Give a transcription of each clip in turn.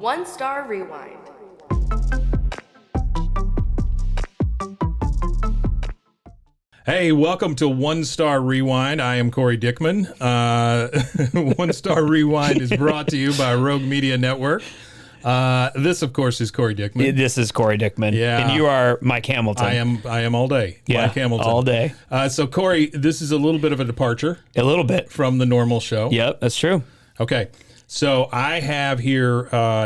One Star Rewind. Hey, welcome to One Star Rewind. I am Cory Dickman. One Star Rewind is brought to you by Rogue Media Network. This, of course, is Cory Dickman. This is Cory Dickman. Yeah. And you are Mike Hamilton. I am all day. Yeah, Mike Hamilton. all day. So, Cory, this is a little bit of a departure A little bit. from the normal show. Yep, that's true. Okay. So I have here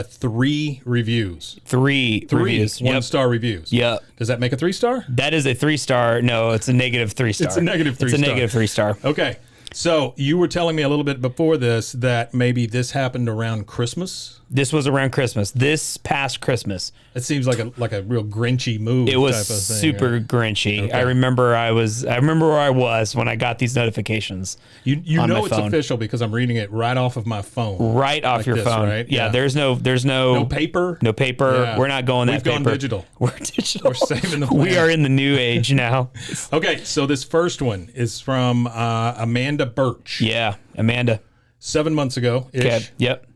3 reviews. Three reviews. One star reviews. Yep. Does that make a 3-star? That is a 3-star. No, it's a negative 3-star. It's a negative 3-star. It's a negative 3-star. Okay. So you were telling me a little bit before this that maybe this happened around Christmas. This was around Christmas. This past Christmas. It seems like a real Grinchy move. It was type of thing, super right? Grinchy. Okay. I remember where I was when I got these notifications. You on know my it's phone. official because I'm reading it right off of my phone. Right off Like your this, phone. right? Yeah, Yeah. there's no No paper. No paper. Yeah. We're not going that We've gone paper. digital. We're digital. We're saving the We planet. are in the new age now. Okay, so this first one is from Amanda Birch. Yeah, Amanda. 7 months ago ish. Okay. Yep.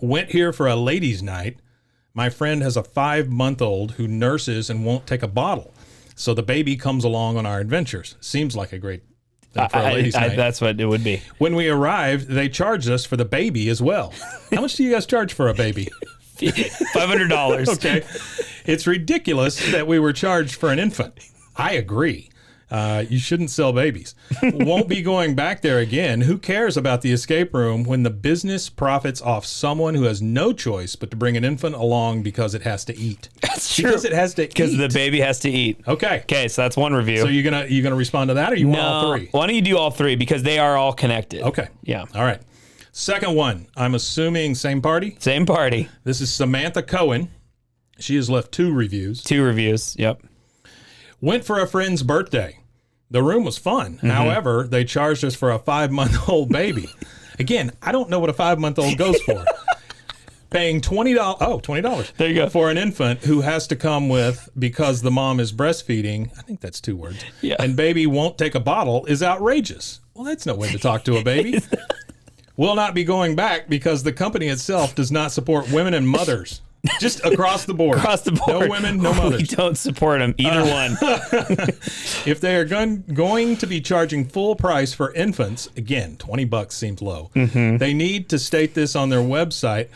Went here for a ladies' night. My friend has a 5-month-old who nurses and won't take a bottle. So the baby comes along on our adventures. Seems like a great thing for a ladies' night. That's what it would be. When we arrived, they charged us for the baby as well. How much do you guys charge for a baby? $500. Okay. It's ridiculous that we were charged for an infant. I agree. You shouldn't sell babies. Won't be going back there again. Who cares about the escape room when the business profits off someone who has no choice but to bring an infant along because it has to eat? That's true. Because it has to eat. Because the baby has to eat. Okay. Okay, so that's one review. So you gonna respond to that, or you want all 3? Why don't you do all 3 because they are all connected. Okay. Yeah. All right. Second one. I'm assuming same party. Same party. This is Samantha Cohen. She has left 2 reviews. 2 reviews. Yep. Went for a friend's birthday. The room was fun. However, they charged us for a 5-month-old baby. Again, I don't know what a 5-month-old goes for. Paying $20. Oh, $20. There you go. For an infant who has to come with because the mom is breastfeeding. I think that's 2 words. Yeah. And baby won't take a bottle is outrageous. Well, that's no way to talk to a baby. Will not be going back because the company itself does not support women and mothers. Just across the board. Across the board. No women, no mothers. We don't support them. Either one. If they are going to be charging full price for infants, again, $20 seems low. They need to state this on their website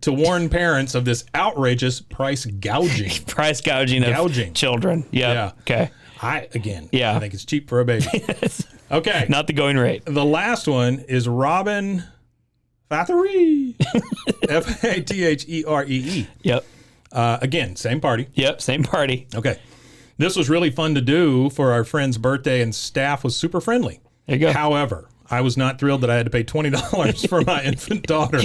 to warn parents of this outrageous price gouging. Price gouging of children. Yep. Yeah. Okay. I Yeah. think it's cheap for a baby. Okay. Not the going rate. The last one is Robin Fatheree. Fatheree. Yep. Again, same party. Yep. Same party. Okay. This was really fun to do for our friend's birthday, and staff was super friendly. There you go. However, I was not thrilled that I had to pay $20 for my infant daughter.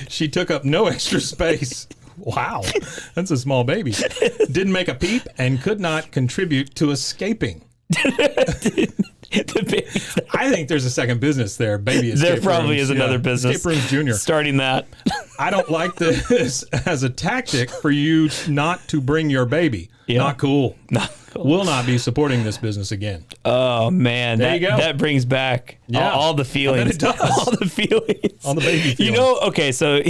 She took up no extra space. Wow, that's a small baby. Didn't make a peep and could not contribute to escaping. I think there's a second business there. Baby escape There probably rooms. is another business. Escape Rooms Junior. Starting that. I don't like this as a tactic for you not to bring your baby. Yeah. Not cool. Not cool. Will not be supporting this business again. Oh man, There you go. that brings back all the feelings. it does. All the feelings. All the baby feelings. You know, okay, so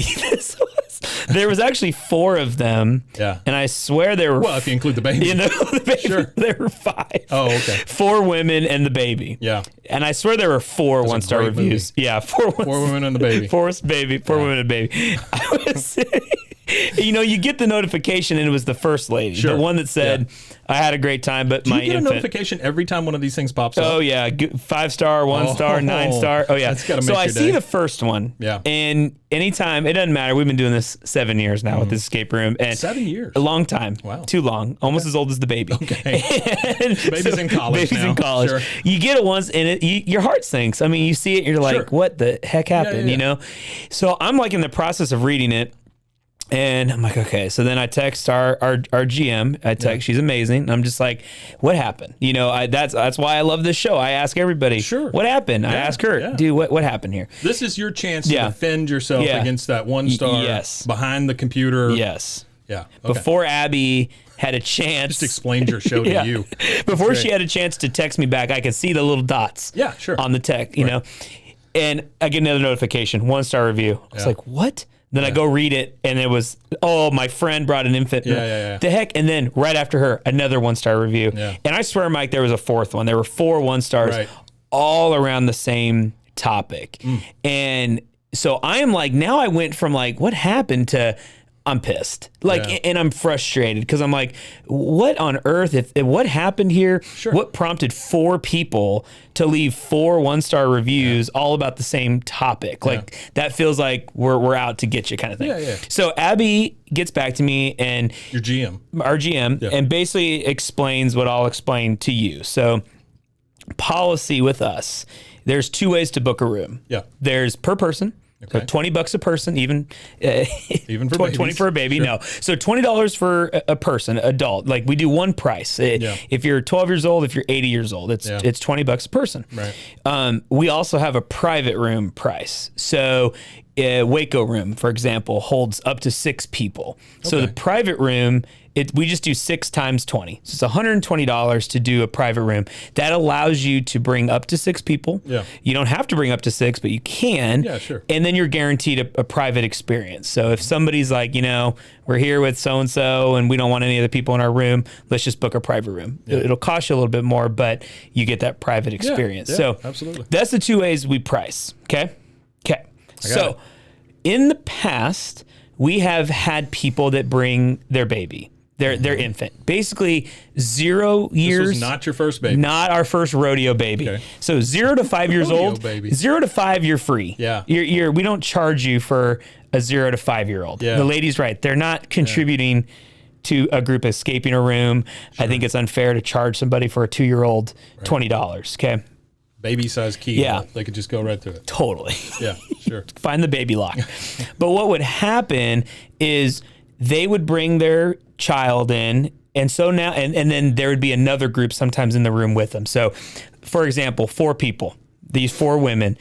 there was actually 4 of them. Yeah. And I swear there were Well, if you include the baby. you know, the baby, Sure. there were 5. Oh, okay. 4 women and the baby. Yeah. And I swear there were 4 That's a 1-star great reviews. movie. Yeah, 4 4 women and the baby. 4 women and baby. I was you know, you get the notification and it was the first lady. Sure. The one that said, I had a great time, but Do my you get infant. a notification every time one of these things pops up? Oh yeah, 5-star, 1-star, 9-star. Oh yeah. That's gotta so make I your see day. the first one. Yeah. And anytime, it doesn't matter. We've been doing this 7 years now with this escape room, and 7 years. a long time. Wow. Too long. Almost as old as the baby. Okay. And Baby's in college Baby's now. in college. Sure. You get it once, and your heart sinks. I mean, you see it, you're like, Sure. what the heck happened? yeah. You know. So I'm like in the process of reading it. And I'm like, okay. So then I text our GM. She's amazing. And I'm just like, what happened? You know, that's why I love this show. I ask everybody, Sure. what happened? I Yeah, ask her, yeah. dude, what happened here? This is your chance to Yeah. defend yourself Yeah. against that 1-star yes. behind the computer. Yes. Yeah. Okay. Before Abby had a chance. Just explained your show to Yeah. you. Before great. she had a chance to text me back, I could see the little dots Yeah, sure. on the text, you know. And I get another notification, 1-star review. I was Yeah. like, what? Then I go read it, and it was, oh, my friend brought an infant. Yeah. The heck? And then right after her, another 1-star review. Yeah. And I swear, Mike, there was a fourth one. There were 4 1-stars Right. all around the same topic. And so I am like, now I went from like, what happened to I'm pissed. Like, and I'm frustrated because I'm like, what on earth? If what happened here? Sure. What prompted 4 people to leave 4 1-star reviews all about the same topic? Like, that feels like we're out to get you kind of thing. Yeah. So Abby gets back to me and Your GM. our GM, and basically explains what I'll explain to you. So policy with us, there's 2 ways to book a room. Yeah. There's per person. So Okay. $20 a person, even for 20 babies. for a baby. Sure. No, so $20 for a person, adult. Like we do one price. If you're 12 years old, if you're 80 years old, it's $20 a person. Right. We also have a private room price. So Waco room, for example, holds up to 6 people. So the private room, we just do 6 times 20. So it's $120 to do a private room. That allows you to bring up to 6 people. Yeah. You don't have to bring up to 6, but you can. Yeah, sure. And then you're guaranteed a private experience. So if somebody's like, we're here with so-and-so and we don't want any other people in our room, let's just book a private room. It'll cost you a little bit more, but you get that private experience. Yeah, so absolutely. That's the 2 ways we price. Okay. So in the past, we have had people that bring their baby. Their infant, basically 0 years. This was not your first baby. Not our first rodeo baby. Okay. So 0 to 5 years Rodeo old. baby. 0 to 5, you're free. Yeah. We don't charge you for a 0 to 5-year-old. Yeah. The lady's right. They're not contributing to a group escaping a room. Sure. I think it's unfair to charge somebody for a 2-year-old $20. Okay. Baby size key. Yeah. They could just go right through it. Totally. Yeah, sure. Find the baby lock. But what would happen is they would bring their child in. And so now, and then there would be another group sometimes in the room with them. So, for example, 4 people, these 4 women,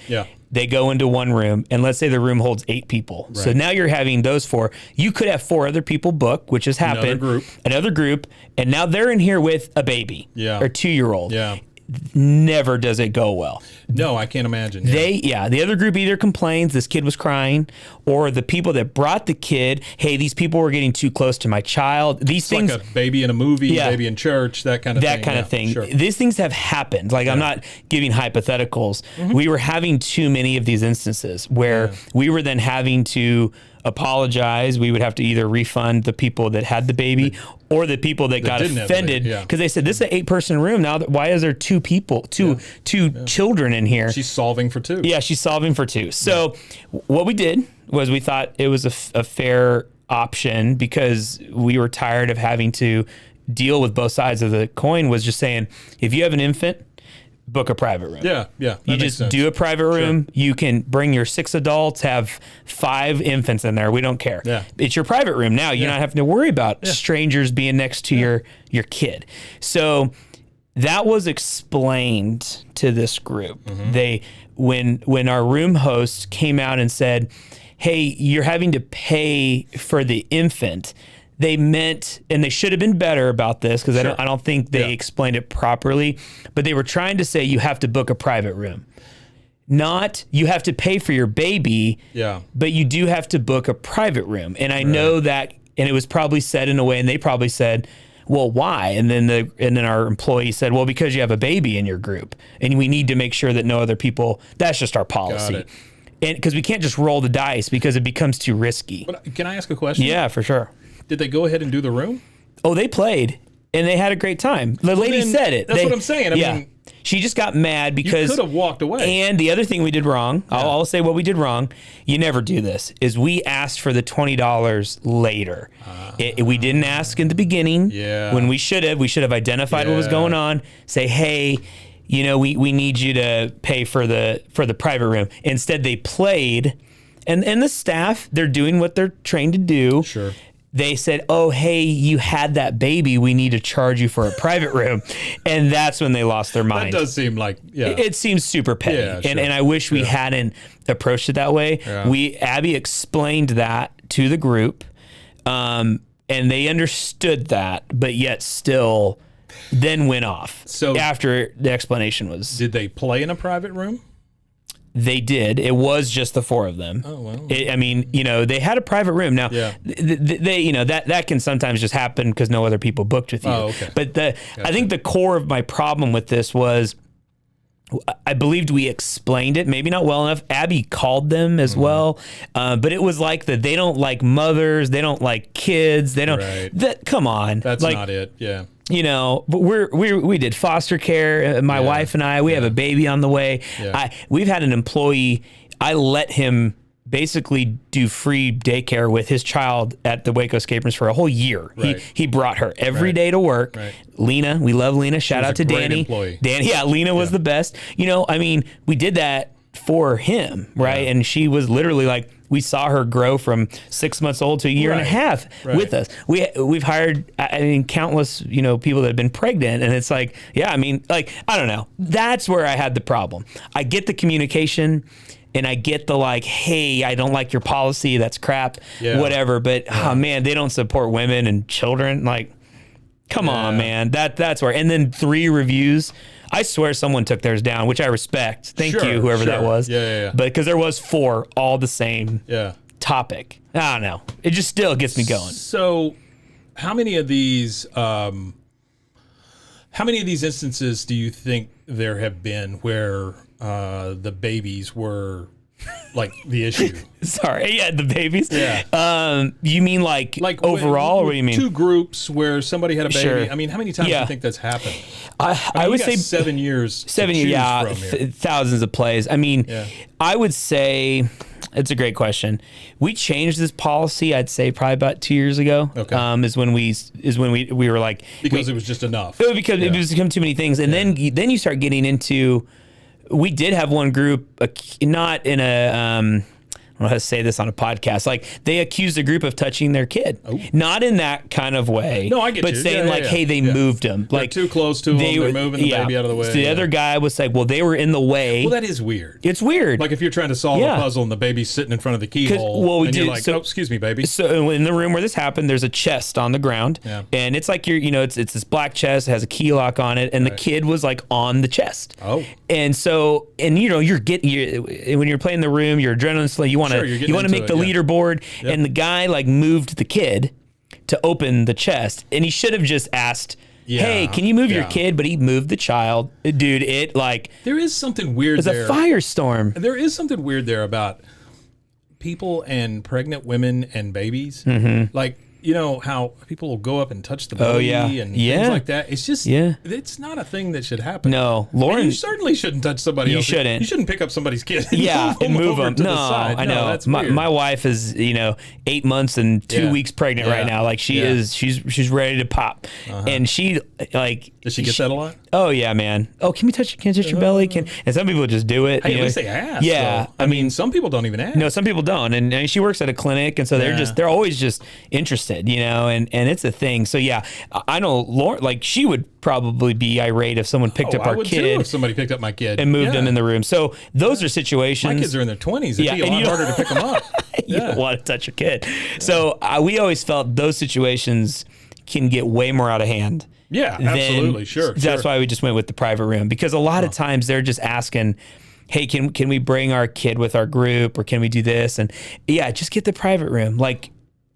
they go into one room, and let's say the room holds 8 people. Right. So now you're having those 4. You could have 4 other people book, which has happened. Another group, and now they're in here with a baby or 2-year-old. Yeah. Never does it go well. No, I can't imagine. The other group either complains this kid was crying, or the people that brought the kid, hey, these people were getting too close to my child. These things, like a baby in a movie, baby in church, that kind of thing. That kind of thing. Sure. These things have happened. Like I'm not giving hypotheticals. We were having too many of these instances where we were then having to apologize. We would have to either refund the people that had the baby or the people that got offended because they said this is an 8-person room. Now, why is there 2 people, two children in here? She's solving for 2. Yeah, she's solving for 2. So what we did was we thought it was a fair option because we were tired of having to deal with both sides of the coin. Was just saying, if you have an infant, book a private room. Yeah. You just do a private room. Sure. You can bring your 6 adults, have 5 infants in there. We don't care. Yeah. It's your private room now. You're not having to worry about strangers being next to your kid. So that was explained to this group. They when our room host came out and said, "Hey, you're having to pay for the infant." They meant, and they should have been better about this because I don't think they explained it properly, but they were trying to say you have to book a private room. Not you have to pay for your baby, but you do have to book a private room. And I know that, and it was probably said in a way, and they probably said, well, why? And then our employee said, well, because you have a baby in your group and we need to make sure that no other people, that's just our policy. And because we can't just roll the dice because it becomes too risky. But can I ask a question? Yeah, for sure. Did they go ahead and do the room? Oh, they played, and they had a great time. The lady said it. That's what I'm saying. I mean, she just got mad because you could have walked away. And the other thing we did wrong, I'll say what we did wrong. You never do this. Is we asked for the $20 later. We didn't ask in the beginning. When we should have. We should have identified what was going on. Say, hey, we need you to pay for the private room. Instead, they played, and the staff, they're doing what they're trained to do. Sure. They said, oh, hey, you had that baby. We need to charge you for a private room. And that's when they lost their mind. That does seem like, It seems super petty. Yeah, sure. And I wish we hadn't approached it that way. Yeah. Abby explained that to the group, and they understood that, but yet still then went off. So after the explanation was. Did they play in a private room? They did. It was just the 4 of them. Oh, well. I mean, they had a private room. Now, they that can sometimes just happen because no other people booked with you. Oh, okay. But I think the core of my problem with this was I believed we explained it, maybe not well enough. Abby called them as well. But it was like that they don't like mothers. They don't like kids. They don't. Right. Come on. That's not it. Yeah. But we did foster care. My wife and I, we have a baby on the way. Yeah. We've had an employee. I let him basically do free daycare with his child at the Waco Escape Rooms for a whole year. Right. He brought her every day to work. Right. Lena, we love Lena. Shout out to Danny. Employee. Lena was the best. I mean, we did that for him, right? And she was literally like, we saw her grow from 6 months old to a year and a half with us. We've hired, countless, people that have been pregnant, and it's like, I don't know. That's where I had the problem. I get the communication, and I get the hey, I don't like your policy. That's crap, whatever. But oh man, they don't support women and children. Come on, man. That's where. And then 3 reviews. I swear someone took theirs down, which I respect. Thank you, whoever that was. Yeah. But because there was 4, all the same topic. I don't know. It just still gets me going. So, how many of these instances do you think there have been where the babies were the issue? Sorry, the babies. Yeah. You mean like overall, or what do you mean? 2 groups where somebody had a baby. Sure. I mean, how many times do you think that's happened? I would say 7 years. 7 years, from here. thousands of plays. I mean, I would say it's a great question. We changed this policy. I'd say probably about 2 years ago. Okay. Is when we were like, because it was just enough. Because it was become too many things, and then you start getting into. We did have one group, not in a, I don't know how to say this on a podcast. They accused a group of touching their kid. Oh. Not in that kind of way. No, I get but you. saying hey, they moved them. They're too close to them. They're moving the baby out of the way. So the other guy was like, well, they were in the way. Well, that is weird. It's weird. If you're trying to solve a puzzle and the baby's sitting in front of the keyhole, and you're like, oh, excuse me, baby. So in the room where this happened, there's a chest on the ground, and it's like it's this black chest, it has a key lock on it, and the kid was on the chest. Oh. And so, when you're playing the room, your adrenaline's you want to make the leaderboard, and the guy moved the kid to open the chest, and he should have just asked, hey, can you move your kid? But he moved the child. Dude, there is something weird there. It's a firestorm. There is something weird there about people and pregnant women and babies. Mm-hmm. How people will go up and touch the baby and things like that. It's just, it's not a thing that should happen. No, Lauren, and you certainly shouldn't touch somebody else. Shouldn't. You shouldn't pick up somebody's kid. And move them. To the side. I know. That's my wife is 8 months and 2 weeks pregnant right now. She's ready to pop, and she Does she get that a lot? Oh yeah, man. Oh, can you touch your belly? And some people just do it. Hey, at least they ask. Yeah, I mean, some people don't even ask. No, some people don't, and she works at a clinic, and so they're always just interested, and it's a thing. So yeah, I know Lauren, she would probably be irate if someone picked up our I would kid. Too if somebody picked up my kid and moved him in the room. So those are situations. My kids are in their 20s. It'd be a lot harder to pick them up. You don't want to touch a kid. So we always felt those situations can get way more out of hand. Yeah, absolutely. Sure. That's why we just went with the private room, because a lot of times they're just asking, hey, can we bring our kid with our group, or can we do this? And just get the private room.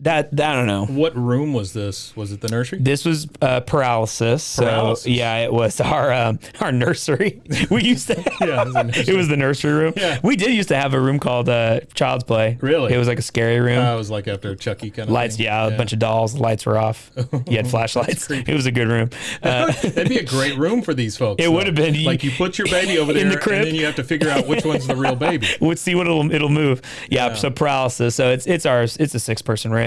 That I don't know. What room was this? Was it the nursery? This was paralysis. So it was our nursery. We used to. It was the nursery room. Yeah. We did used to have a room called Child's Play. Really? It was like a scary room. It was like after Chucky kind of lights. thing. A bunch of dolls. The lights were off. You had flashlights. It was a good room. That'd be a great room for these folks. It would have been. You put your baby over there in the crib, and then you have to figure out which one's the real baby. Let's see what it'll move. Yeah. So paralysis. So it's ours. It's a 6-person room.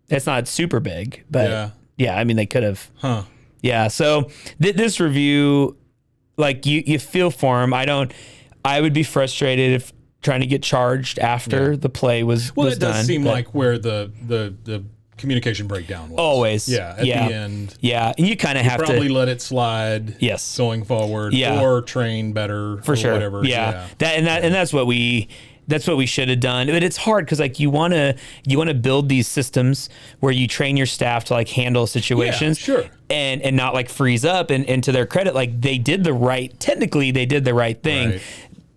It's not super big, but I mean, they could have. Huh. Yeah. So this review, you feel for him. I would be frustrated if trying to get charged after the play was done. It does seem like where the communication breakdown was. Always. Yeah. At the end. Yeah. And you kind of have probably to let it slide. Yes. Going forward. Yeah. Or train better. For sure. Whatever. Yeah. That's what we should have done. But it's hard because you want to build these systems where you train your staff to handle situations. Yeah, sure. And not freeze up. And to their credit, technically they did the right thing. Right.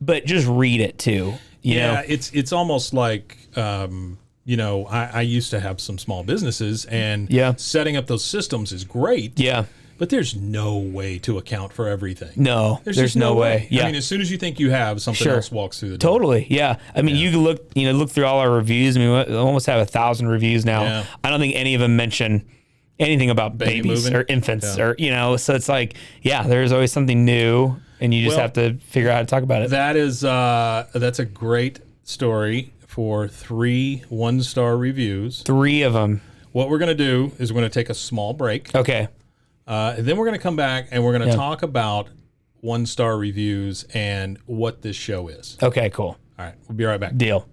but just read it too. You know? It's almost like, I used to have some small businesses, and setting up those systems is great. Yeah. But there's no way to account for everything. No, there's no way. Yeah. I mean, as soon as you think you have, something else walks through the door. Totally. Yeah. I mean, you can look through all our reviews. I mean, we almost have 1,000 reviews now. Yeah. I don't think any of them mention anything about Baby babies moving. or infants or, so it's like, there's always something new, and you just have to figure out how to talk about it. That is, that's a great story for 3 1-star reviews. 3 of them. What we're going to do is we're going to take a small break. Okay. And then we're going to come back and we're going to talk about 1-star reviews and what this show is. Okay, cool. All right. We'll be right back. Deal.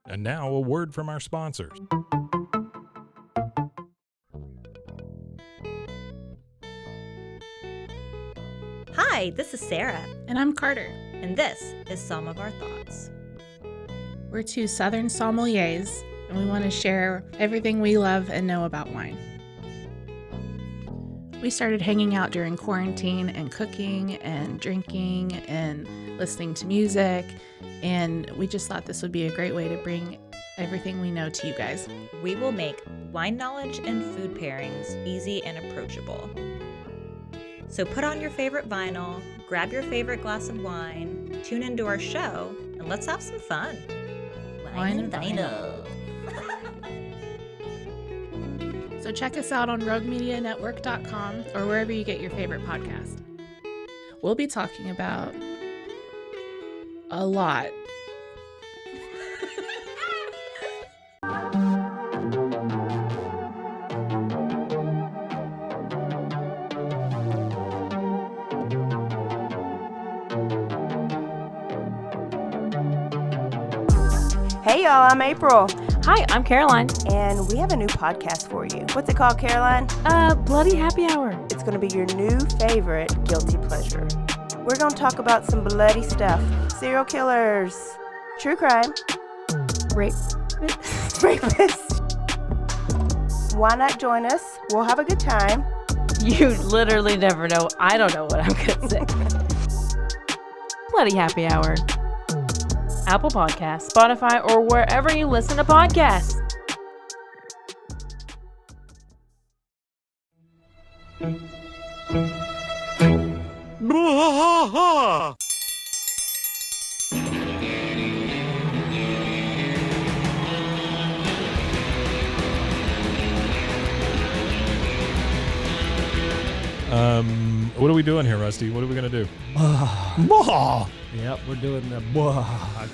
And now a word from our sponsors. Hi, this is Sarah. And I'm Carter. And this is Some of Our Thoughts. We're 2 Southern sommeliers, and we want to share everything we love and know about wine. We started hanging out during quarantine and cooking and drinking and listening to music, and we just thought this would be a great way to bring everything we know to you guys. We will make wine knowledge and food pairings easy and approachable. So put on your favorite vinyl, grab your favorite glass of wine, tune into our show, and let's have some fun. Wine and vinyl. So check us out on roguemedianetwork.com or wherever you get your favorite podcast. We'll be talking about a lot. Hey y'all, I'm April, Hi, I'm Caroline. and we have a new podcast for you. What's it called, Caroline? Bloody Happy Hour. It's going to be your new favorite guilty pleasure. We're going to talk about some bloody stuff. Serial killers, true crime, Rape. rapists. Why not join us? We'll have a good time. You literally never know. I don't know what I'm going to say. Bloody Happy Hour. Apple Podcasts, Spotify, or wherever you listen to podcasts. What are we doing here, Rusty? What are we going to do? Yep, we're doing the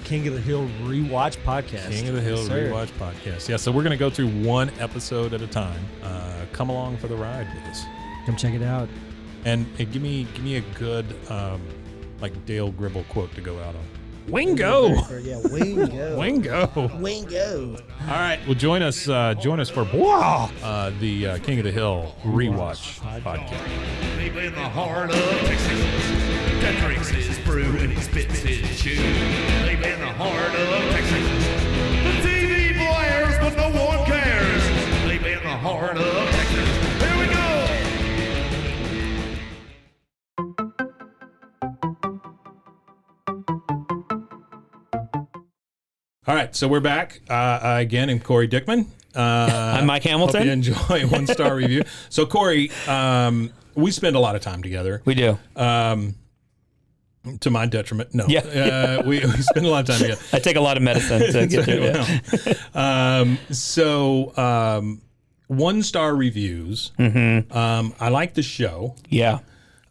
King of the Hill Rewatch Podcast. King of the Hill Yes, sir. Rewatch Podcast. Yeah, so we're going to go through one episode at a time. Come along for the ride with us. Come check it out. And give me a good like Dale Gribble quote to go out on. Wingo. Yeah, Wingo. Wingo. Wingo. All right. Well, join us for the King of the Hill Rewatch Podcast. Deep in the heart of Texas, that drinks his brew and he spits his chew. Deep in the heart of Texas, the TV blares but no one cares. Deep in the heart of Texas, here we go. All right, so we're back. Again, I'm Cory Dickman. I'm Mike Hamilton. Hope you enjoy 1-star review. So, Cory, we spend a lot of time together. We do. To my detriment. No. Yeah. We spend a lot of time together. I take a lot of medicine to get through it. So, 1-star reviews. Mm-hmm. I like the show. Yeah.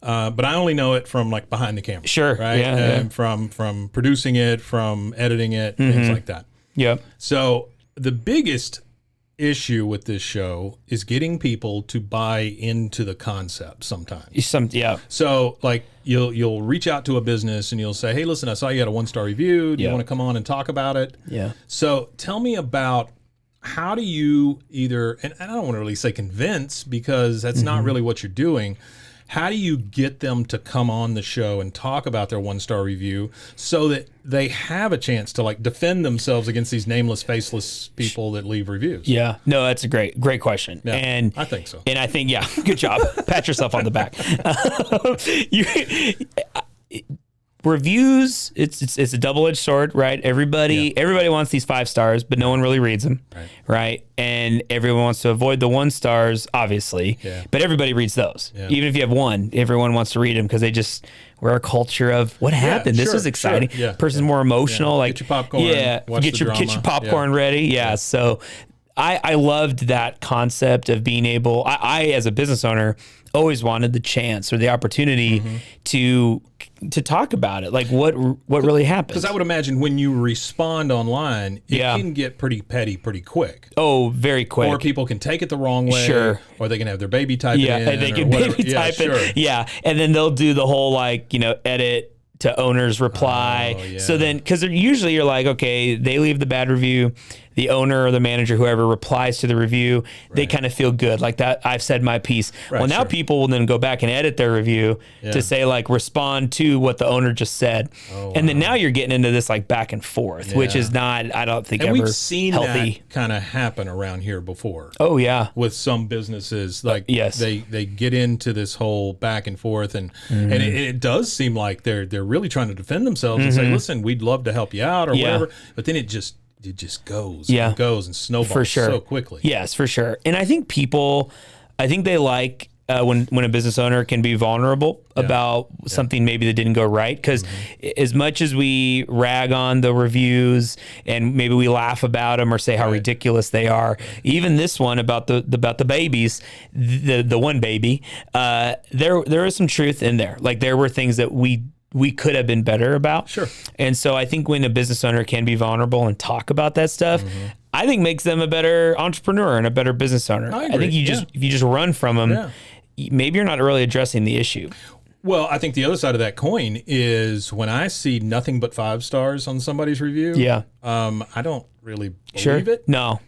But I only know it from like behind the camera. Sure. Right. Yeah, And from producing it, from editing it, things like that. Yep. So the biggest issue with this show is getting people to buy into the concept sometimes. Yeah. So like you'll reach out to a business and you'll say, hey, listen, I saw you had a 1-star review. Do you want to come on and talk about it? Yeah. So tell me about how do you either, and I don't want to really say convince because that's not really what you're doing. How do you get them to come on the show and talk about their 1-star review so that they have a chance to like defend themselves against these nameless, faceless people that leave reviews? Yeah. No, that's a great question. Yeah, and I think so. And I think, reviews, it's a double-edged sword, right? Everybody wants these 5 stars, but no one really reads them, right? And everyone wants to avoid the 1 stars, obviously, but everybody reads those. Even if you have 1, everyone wants to read them because we're a culture of what happened. This was exciting. Person's more emotional. Like, get your popcorn. Get your popcorn ready. So I loved that concept of being able. I as a business owner always wanted the chance or the opportunity to talk about it, like what really happened. Because I would imagine when you respond online, it can get pretty petty pretty quick. Oh, very quick. Or people can take it the wrong way. Sure. Or they can have their baby type it in. They can baby type it. Yeah, and then they'll do the whole edit to owner's reply. So then, because usually you're like, okay, they leave the bad review. The owner or the manager, whoever replies to the review, they kind of feel good. Like that, I've said my piece. Well, now people will then go back and edit their review to say like, respond to what the owner just said. And then now you're getting into this like back and forth, which is not, I don't think, ever we've seen healthy. That kind of happen around here before. Oh yeah. With some businesses, like they get into this whole back and forth, and it does seem like they're really trying to defend themselves and say, listen, we'd love to help you out or whatever. But then it just goes and goes and snowballs so quickly. Yes, for sure. And I think they like when a business owner can be vulnerable about something maybe that didn't go right. Because as much as we rag on the reviews and maybe we laugh about them or say how ridiculous they are, even this one about the babies, the one baby, there is some truth in there. Like there were things that we could have been better about. Sure. And so I think when a business owner can be vulnerable and talk about that stuff, I think makes them a better entrepreneur and a better business owner. I think if you just run from them, maybe you're not really addressing the issue. Well, I think the other side of that coin is when I see nothing but 5 stars on somebody's review, I don't really believe it. No.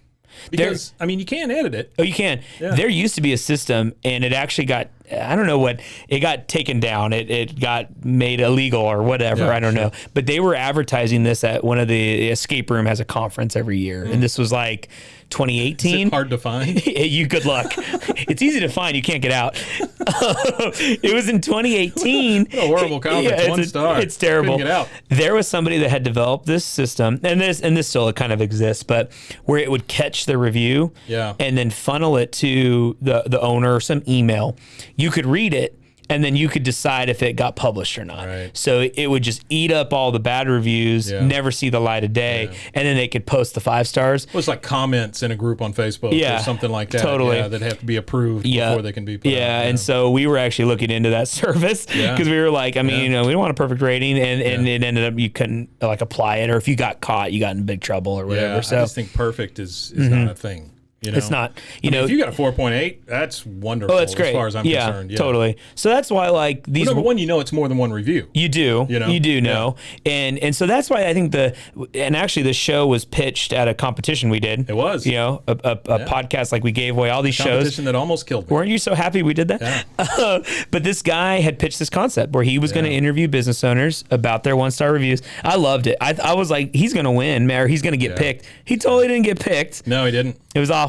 Because, you can edit it. Oh, you can. Yeah. There used to be a system, and it actually got, I don't know what, it got taken down. It got made illegal or whatever. I don't know. But they were advertising this at one of the escape room has a conference every year. And this was like 2018. Is it hard to find? Good luck. It's easy to find. You can't get out. It was in 2018. What a horrible conference. 1 star. It's terrible. Couldn't get out. There was somebody that had developed this system, and this still kind of exists, but where it would catch the review and then funnel it to the owner or some email. You could read it, and then you could decide if it got published or not. Right. So it would just eat up all the bad reviews, never see the light of day, and then they could post the 5 stars. Well, it's like comments in a group on Facebook or something like that. Totally. That have to be approved before they can be put out. And so we were actually looking into that service because we were like, we don't want a perfect rating, and it ended up you couldn't like apply it, or if you got caught, you got in big trouble or whatever. So I just think perfect is not a thing. It's not. If you got a 4.8, that's wonderful. Oh, that's great. As far as I'm concerned. Yeah, totally. So that's why these. Number one, it's more than one review. You do. You do know, and so that's why I think actually the show was pitched at a competition we did. It was. A podcast, like we gave away all these shows. Competition that almost killed me. Weren't you so happy we did that? Yeah. But this guy had pitched this concept where he was going to interview business owners about their 1-star reviews. I loved it. I was like, he's going to win, or he's going to get picked. He totally didn't get picked. No, he didn't. It was awful.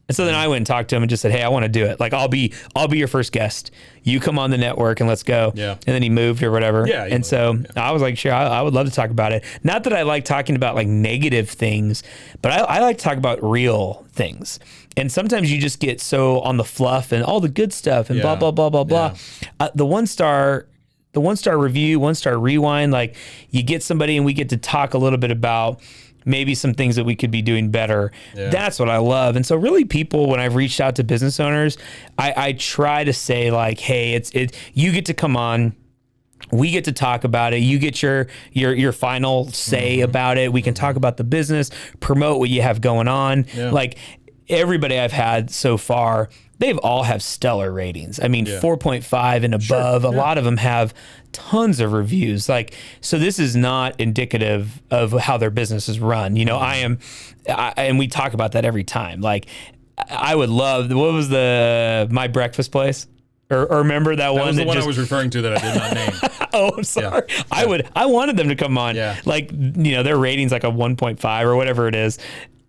And so then I went and talked to him and just said, hey, I want to do it. Like, I'll be your first guest. You come on the network and let's go. Yeah. And then he moved or whatever. Yeah. And so I was like, sure, I would love to talk about it. Not that I like talking about like negative things, but I like to talk about real things. And sometimes you just get so on the fluff and all the good stuff and blah, blah, blah, blah, blah. The 1-star review, 1-star rewind, like you get somebody and we get to talk a little bit about maybe some things that we could be doing better. Yeah. That's what I love. And so really people, when I've reached out to business owners, I try to say like, hey, you get to come on. We get to talk about it. You get your final say about it. We can talk about the business, promote what you have going on. Yeah. Like everybody I've had so far, they've all have stellar ratings. 4.5 and above. Sure. A lot of them have tons of reviews. Like, so this is not indicative of how their business is run. And we talk about that every time. Like, I would love, what was my breakfast place? Or remember that one? That was the one I was referring to that I did not name. Oh, I'm sorry. Yeah. I wanted them to come on. Yeah. Like, their rating's like a 1.5 or whatever it is.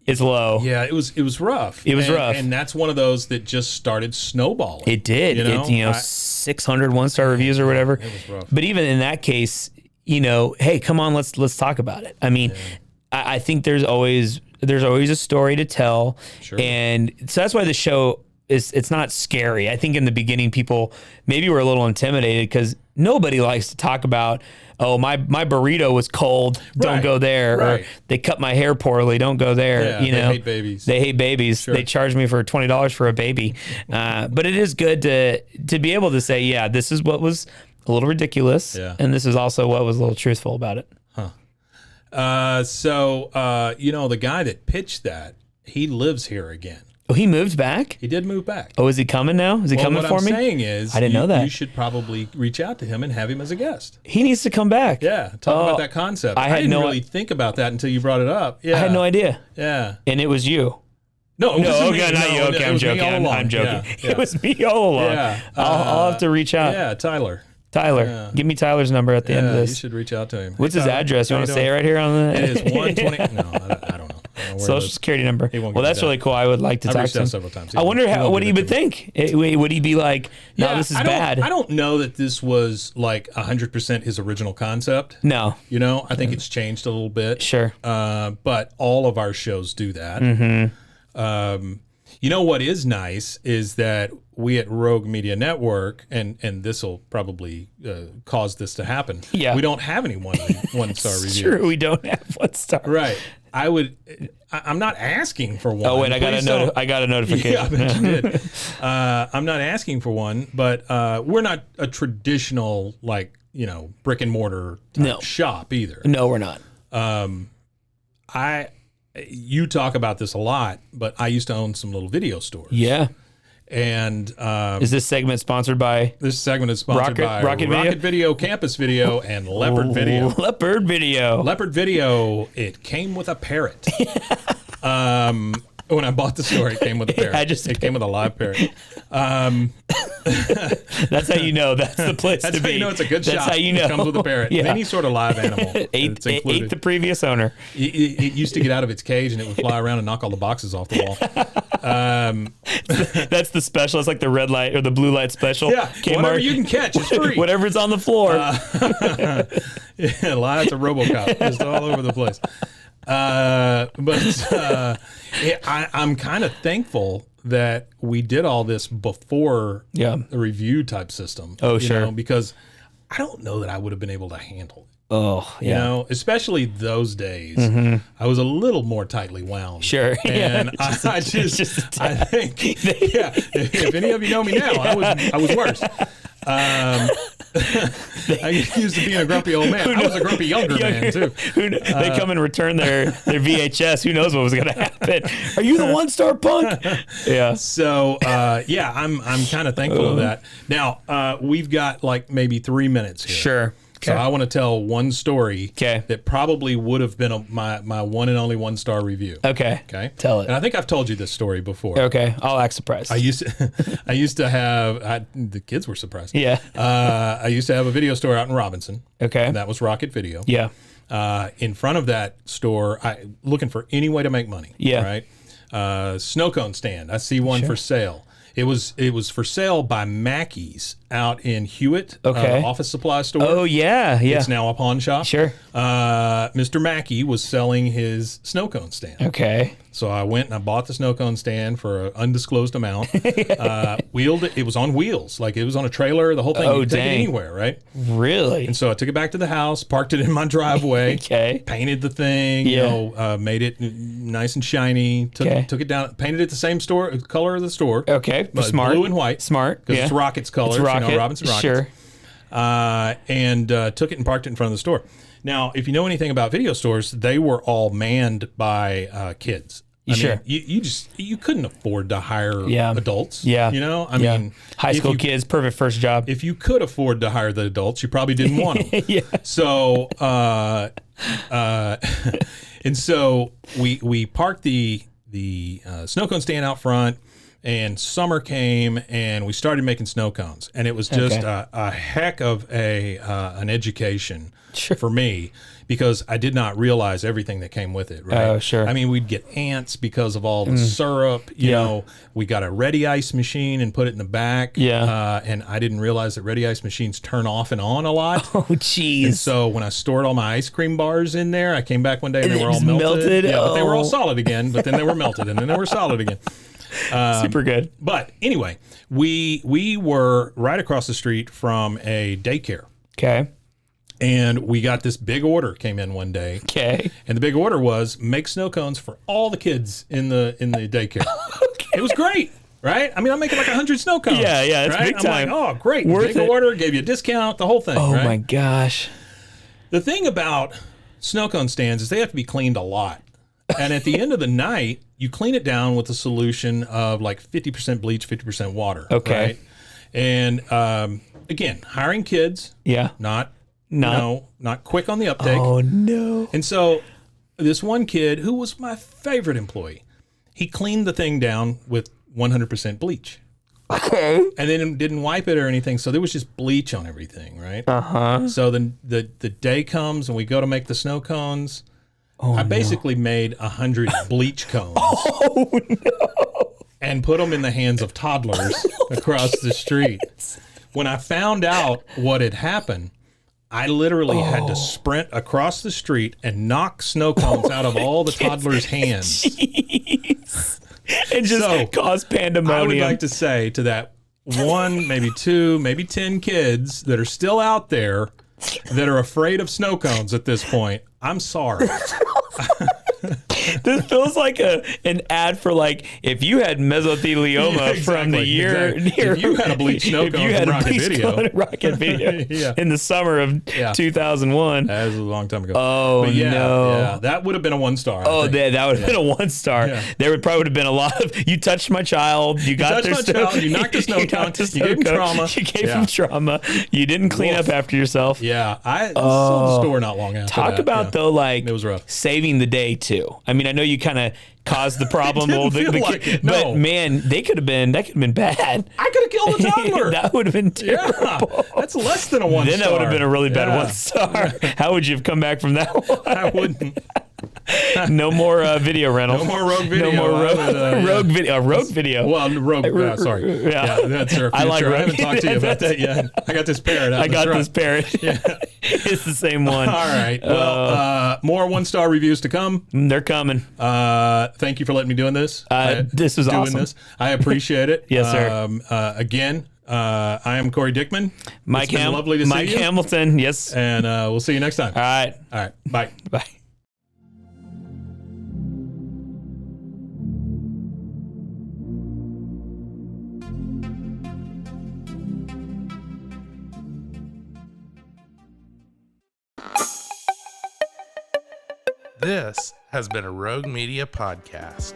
It's low. Yeah, it was rough. It was rough. And that's one of those that just started snowballing. It did. 600 1-star reviews or whatever. It was rough. But even in that case, hey, come on, let's talk about it. I mean, I think there's always a story to tell. Sure. And so that's why the show it's not scary. I think in the beginning people maybe were a little intimidated because nobody likes to talk about, oh, my burrito was cold, don't Right. go there. Right. Or they cut my hair poorly, don't go there. Yeah, they hate babies. They hate babies. Sure. They charge me for $20 for a baby. But it is good to be able to say, yeah, this is what was a little ridiculous. Yeah. And this is also what was a little truthful about it. So the guy that pitched that, he lives here again. Oh, he moved back? He did move back. Oh, is he coming now? Is he coming for what I'm me? saying is, I didn't know that. You should probably reach out to him and have him as a guest. He needs to come back. Yeah, talk about that concept. I had didn't no- really think about that until you brought it up. Yeah, I had no idea. Yeah. And it was you. No, it wasn't me. Okay, not you. No, Okay, it I'm was me joking. all along. I'm joking. Yeah. It was me all along. Yeah. I'll have to reach out. Yeah, Tyler. Tyler, Yeah. give me Tyler's number at the end of You this. should reach out to him. What's Hey, his Tyler, address? You how want to doing? say it right here on the? It is 120. No, I don't know. Social security number. He won't Well, give me that's that. really cool. I would like to I've talk reached to out him. several times. I wonder He won't what give he it would to me. think. Would he be like, no, this is bad? I don't know that this was like 100% his original concept. No. I think it's changed a little bit. Sure. But all of our shows do that. Mm-hmm. What is nice is that we at Rogue Media Network, and this will probably cause this to happen. Yeah. We don't have any one-star It's reviews. true. We don't have 1 star. Right. I'm not asking for one. Oh wait, I got Please a don't- I got a notification. Yeah, I bet you did. I'm not asking for one, but we're not a traditional brick and mortar type shop either. No, we're not. You talk about this a lot, but I used to own some little video stores. Yeah. And Is this segment sponsored by this segment is sponsored by Rocket Video, Campus Video, and Leopard Video. Leopard Video. Leopard Video, it came with a parrot. When I bought the store, it came with a parrot. It came with a live parrot. That's how you know that's the place That's to how be. you know it's a good shop. That's how you know. It comes with a parrot. Yeah. Any sort of live animal. Ate It's included. the previous owner. It used to get out of its cage and it would fly around and knock all the boxes off the wall. That's the special. It's like the red light or the blue light special. Yeah, whatever you can catch, it's free. Whatever's on the floor. Yeah, lots of RoboCop just all over the place. I'm kind of thankful that we did all this before the review type system. Oh, sure. Because I don't know that I would have been able to handle it. Oh, yeah. Especially those days, I was a little more tightly wound. Sure. And I think, if any of you know me now, I was worse. I used to being a grumpy old man. I was a grumpy younger man too. They come and return their VHS. Who knows what was going to happen? Are you the 1-star punk? Yeah. So I'm kind of thankful of that. Now we've got like maybe 3 minutes here. Sure. So I want to tell one story Okay. that probably would have been my one and only 1-star review. Okay. Okay. Tell it. And I think I've told you this story before. Okay. I'll act surprised. I used to have the kids were surprised. Yeah. I used to have a video store out in Robinson. Okay. And that was Rocket Video. Yeah. In front of that store, looking for any way to make money. Yeah. Right. Snow cone stand. I see one for sale. It was for sale by Mackey's out in Hewitt. Okay. Office supply store. Oh, yeah. Yeah. It's now a pawn shop. Sure. Mr. Mackey was selling his snow cone stand. Okay. So I went and I bought the snow cone stand for an undisclosed amount. Wheeled it. It was on wheels. Like it was on a trailer. The whole thing. Oh, You could take it dang. anywhere, right? Really? And so I took it back to the house, parked it in my driveway. Okay. Painted the thing. Yeah. Made it nice and shiny. Took it down. Painted it the same color of the store. Okay. But Smart. blue and white. Smart. Because Yeah. it's Rockets colors. It's Rocket. Robinson Rockets. Sure. And took it and parked it in front of the store. Now, if you know anything about video stores, they were all manned by kids. I Sure. mean, you couldn't afford to hire adults. Yeah. I mean, high school kids, perfect first job. if you could afford to hire the adults, you probably didn't want them. Yeah. So, and so we parked the snow cone stand out front, And summer came, and we started making snow cones, and it was just a heck of an education for me, because I did not realize everything that came with it. Right? Oh, sure. I mean, we'd get ants because of all the syrup. You know, we got a ready ice machine and put it in the back. Yeah. And I didn't realize that ready ice machines turn off and on a lot. Oh, jeez. And so when I stored all my ice cream bars in there, I came back one day and they were all melted. Yeah, but they were all Oh. solid again. But then they were melted, and then they were solid again. Super good. But anyway, we were right across the street from a daycare. Okay. And we got this big order came in one day. Okay. And the big order was make snow cones for all the kids in the daycare. It was great, right? I mean, I'm making like 100 snow cones. Yeah, it's right? big I'm time. like, oh, great. Worth big it. order, gave you a discount, the whole thing. Oh right? my gosh. The thing about snow cone stands is they have to be cleaned a lot. And at the end of the night, you clean it down with a solution of like 50% bleach, 50% water. Okay. Right? And again, hiring kids, Yeah. not quick on the uptake. Oh no. And so this one kid who was my favorite employee, he cleaned the thing down with 100% bleach. Okay. And then didn't wipe it or anything, so there was just bleach on everything, right? So then the day comes and we go to make the snow cones. I basically made 100 bleach cones. Oh no. And put them in the hands of toddlers across the street. When I found out what had happened, I literally had to sprint across the street and knock snow cones out of all the toddlers' hands. Jeez. And just cause pandemonium. I would like to say to that one, maybe two, maybe 10 kids that are still out there that are afraid of snow cones at this point, I'm sorry. This feels like an ad for like if you had mesothelioma from the year near, if you had a bleach snow cone from Rocket Video Yeah. in the summer of 2001. That was a long time ago. Oh But no. Yeah, that would have been a 1-star. Oh, that would have been a 1-star. Yeah. There would probably have been a lot of you touched my child, you got their stuff, you knocked the snow cone, you gave him trauma. You gave him trauma. You didn't clean up after yourself. Yeah, I sold the store not long after Talk that. about though, like it was rough. saving the day too. I mean, I know you kind of caused the problem, Didn't feel like it, no. but man, that could have been bad. I could have killed a toddler. That would have been terrible. Yeah, that's less than a 1-star. Then that would have been a really bad 1-star. How would you have come back from that one? I wouldn't. No more video rental. No more rogue video. No more rogue video. Rogue video. Well, rogue. Sorry. Yeah. That's our future. I like I haven't talked to you about that yet. I got this parrot. I got this parrot. Yeah. It's the same one. All right. Well, more 1-star reviews to come. They're coming. Thank you for letting me doing this. This was doing awesome. This. I appreciate it. Yes, sir. Again, I am Cory Dickman. Mike, it's been lovely to see Mike you. Hamilton. Yes. And we'll see you next time. All right. All right. Bye. Bye. This has been a Rogue Media podcast.